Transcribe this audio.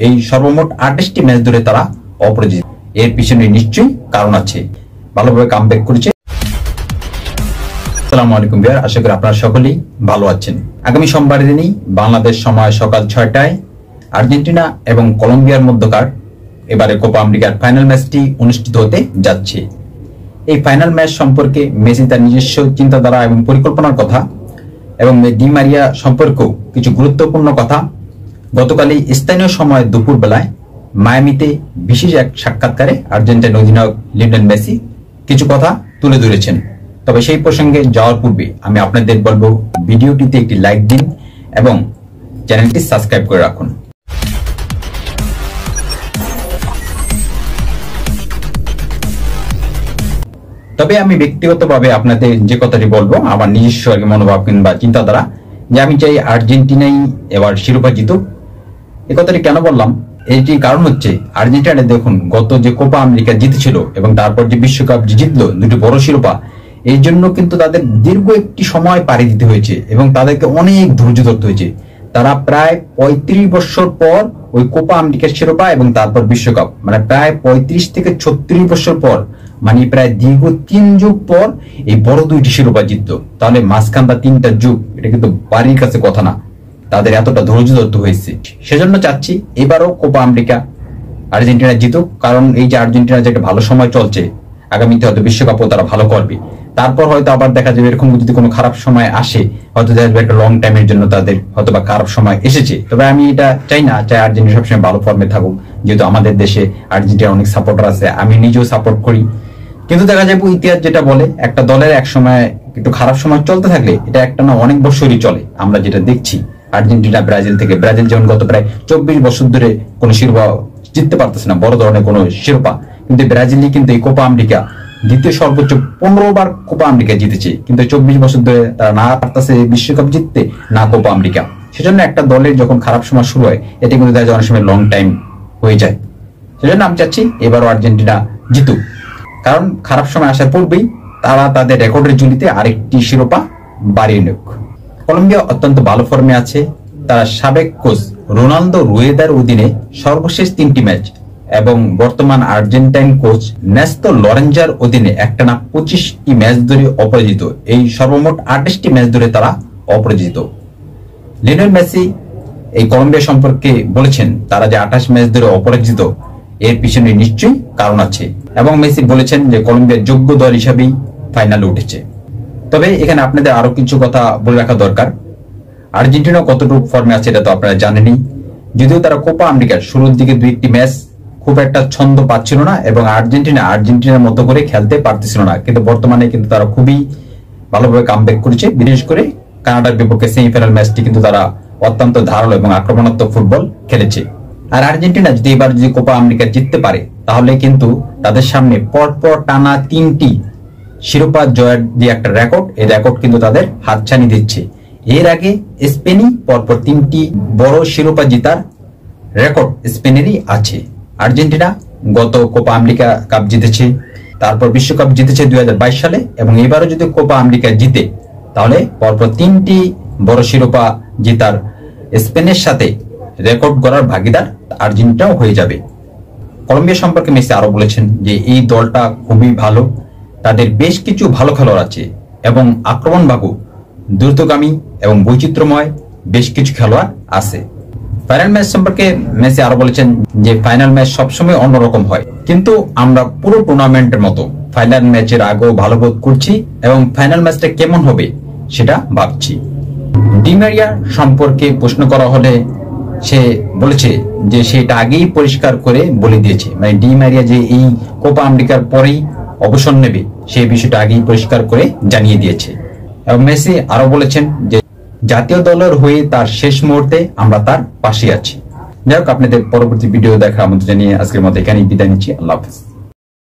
এই সর্বমোট 28টি ম্যাচ ধরে তারা অপরাজিত। এর পিছনে নিশ্চয়ই কারণ আছে। ভালোভাবে কামব্যাক করেছে। আসসালামু আলাইকুম ভিউয়ার, আশা করি আপনারা সকলেই ভালো আছেন। আগামী সোমবার দিনই বাংলাদেশ সময় সকাল 6টায় আর্জেন্টিনা এবং কলম্বিয়ার মধ্যকার এবারে কোপা আমেরিকার ফাইনাল ম্যাচটি অনুষ্ঠিত হতে যাচ্ছে। এই ফাইনাল ম্যাচ সম্পর্কে মেসি তার নিজস্ব চিন্তাধারা এবং পরিকল্পনার কথা এবং ডি মারিয়া সম্পর্কেও কিছু গুরুত্বপূর্ণ কথা গতকালই স্থানীয় সময় দুপুর বেলায় মায়ামিতে বিশেষ এক সাক্ষাৎকারে আর্জেন্টিনা অধিনায়ক লিওনেল মেসি কিছু কথা তুলে ধরেছেন। তবে সেই প্রসঙ্গে যাওয়ার পূর্বে আমি আপনাদের বলবো, ভিডিওটিতে একটি লাইক দিন এবং চ্যানেলটি সাবস্ক্রাইব করে রাখুন। তবে আমি ব্যক্তিগতভাবে আপনাদের যে কথাটি বলবো, আমার নিজস্ব মনোভাব কিংবা চিন্তাধারা, যে আমি চাই আর্জেন্টিনাই এবার শিরোপা জিতুক। এই কথাটি কেন বললাম, এটি কারণ হচ্ছে আর্জেন্টিনা দেখুন গত যে কোপা আমেরিকা জিতেছিল এবং তারপর যে বিশ্বকাপ জিতলো, দুটি বড় শিরোপা, এই জন্য কিন্তু তাদের দীর্ঘ একটি সময় পাড়ি দিতে হয়েছে এবং তাদেরকে অনেক ধৈর্য ধরতে হয়েছে। তারা প্রায় 35 বছর পর ওই কোপা আমেরিকার শিরোপা এবং তারপর বিশ্বকাপ, মানে প্রায় 35 থেকে 36 বছর পর, মানে প্রায় দীর্ঘ 3 যুগ পর এই বড় দুইটি শিরোপা জিতলো। তাহলে মাঝখানটা 3টা যুগ, এটা কিন্তু বাড়ির কাছে কথা না। তাদের এতটা ধৈর্য ধরতে হয়েছে। সেজন্য চাচ্ছি এবারও কোপা আমেরিকা আর্জেন্টিনা জিতুক, কারণ এই যে আর্জেন্টিনার যে একটা ভালো সময় চলছে, আগামীতে হয়তো বিশ্বকাপও তারা ভালো করবে। তারপর হয়তো আবার দেখা যাবে এরকম যদি কোনো খারাপ সময় আসে, হয়তো দেখা যাবে একটা লং টাইমের জন্য তাদের হয়তো বা খারাপ সময় এসেছে। তবে আমি এটা চাই না, চাই আর্জেন্টিনা সবসময় ভালো ফর্মে থাকুক। যেহেতু আমাদের দেশে আর্জেন্টিনা অনেক সাপোর্টার আছে, আমি নিজেও সাপোর্ট করি। কিন্তু দেখা যাবে ইতিহাস যেটা বলে, একটা দলের এক সময় একটু খারাপ সময় চলতে থাকলে এটা একটা না অনেক বছরই চলে। আমরা যেটা দেখছি আর্জেন্টিনা ব্রাজিল থেকে, ব্রাজিল যেমন গত প্রায় 24 বছর ধরে কোনো শিরোপা জিততে পারতেছে না, বড় ধরনের কোনো শিরোপা, কিন্তু ব্রাজিলই কিন্তু এই কোপা আমেরিকা দ্বিতীয় সর্বোচ্চ 15 বার কোপা আমেরিকা জিতেছে। কিন্তু 24 বছর ধরে তারা না পারতেছে বিশ্বকাপ জিততে, না কোপা আমেরিকা। সেজন্য একটা দলের যখন খারাপ সময় শুরু হয়, এটা কিন্তু দেখা যায় অনেক সময় লং টাইম হয়ে যায়। সেজন্য আমি চাচ্ছি এবারও আর্জেন্টিনা জিতুক, কারণ খারাপ সময় আসার পূর্বেই তারা তাদের রেকর্ডের ঝুলিতে আরেকটি শিরোপা বাড়িয়ে নিক। কলম্বিয়া অত্যন্ত ভালো ফর্মে আছে। তারা সাবেক কোচ রোনালদো রুয়েদার অধীনে সর্বশেষ 3টি ম্যাচ এবং বর্তমান আর্জেন্টাইন কোচ নেস্তো লরেঞ্জার অধীনে একটানা 25টি ম্যাচ ধরে অপরাজিত। এই সর্বমোট 28টি ম্যাচ ধরে তারা অপরাজিত। লিওনেল মেসি এই কলম্বিয়া সম্পর্কে বলেছেন, তারা যে 28 ম্যাচ ধরে অপরাজিত, এর পিছনে নিশ্চয়ই কারণ আছে। এবং মেসি বলেছেন যে কলম্বিয়ার যোগ্য দল হিসাবেই ফাইনালে উঠেছে। তবে এখানে আপনাদের আরো কিছু কথা বলে রাখা দরকার। আর্জেন্টিনা কতটুকু ফর্মে আছে এটা তো আপনারা জানেনই। যদিও তারা কোপা আমেরিকার শুরুর দিকে 2টি ম্যাচ খুব একটা ছন্দ পাচ্ছিল না এবং আর্জেন্টিনার মতো করে খেলতে পারতেছিল না, কিন্তু বর্তমানে কিন্তু তারা খুবই ভালোভাবে কামব্যাক করেছে। বিশেষ করে কানাডার বিপক্ষে সেমিফাইনাল ম্যাচটি কিন্তু তারা অত্যন্ত ধারালো এবং আক্রমণাত্মক ফুটবল খেলেছে। আর আর্জেন্টিনা যদি এবার কোপা আমেরিকা জিততে পারে, তাহলে কিন্তু তাদের সামনে পরপর টানা 3টি শিরোপা জয়ের যে একটা রেকর্ড, এই রেকর্ড কিন্তু তাদের হাতছানি দিচ্ছে। এর আগে স্পেনই পরপর 3টি বড় শিরোপা জেতার রেকর্ড স্পেনেরই আছে। আর্জেন্টিনা গত কোপা আমেরিকা কাপ জিতেছে, তারপর বিশ্বকাপ জিতেছে 2022 সালে, এবং এবারও যদি কোপা আমেরিকা জিতে, তাহলে পরপর 3টি বড় শিরোপা জেতার স্পেনের সাথে রেকর্ড গড়ার ভাগিদার আর্জেন্টিনাও হয়ে যাবে। কলম্বিয়া সম্পর্কে মেসি আরো বলেছেন যে এই দলটা খুবই ভালো, তাদের বেশ কিছু ভালো খেলোয়াড় আছে এবং আক্রমণভাগু, দ্রুতগামী এবং বৈচিত্র্যময় বেশ কিছু খেলোয়াড় আছে। ফাইনাল ম্যাচ সম্পর্কে মেসি আরো বলেছেন যে ফাইনাল ম্যাচ সবসময় অন্যরকম হয়, কিন্তু আমরা পুরো টুর্নামেন্টের মতো ফাইনাল ম্যাচের আগেও ভালো বোধ করছি এবং ফাইনাল ম্যাচটা কেমন হবে সেটা ভাবছি। ডি মারিয়া সম্পর্কে প্রশ্ন করা হলে সে বলেছে যে সেটা আগেই পরিষ্কার করে বলে দিয়েছে, মানে ডি মারিয়া যে এই কোপা আমেরিকার পরেই অবসর নেবে সেই বিষয়টা আগেই পরিষ্কার করে জানিয়ে দিয়েছে। এবং মেসি আরো বলেছেন যে জাতীয় দলের হয়ে তার শেষ মুহূর্তে আমরা তার পাশে আছি। যাই হোক, আপনাদের পরবর্তী ভিডিও দেখার আমন্ত্রণ জানিয়ে আজকের মতো এখানেই বিদায় নিচ্ছি। আল্লাহ হাফেজ।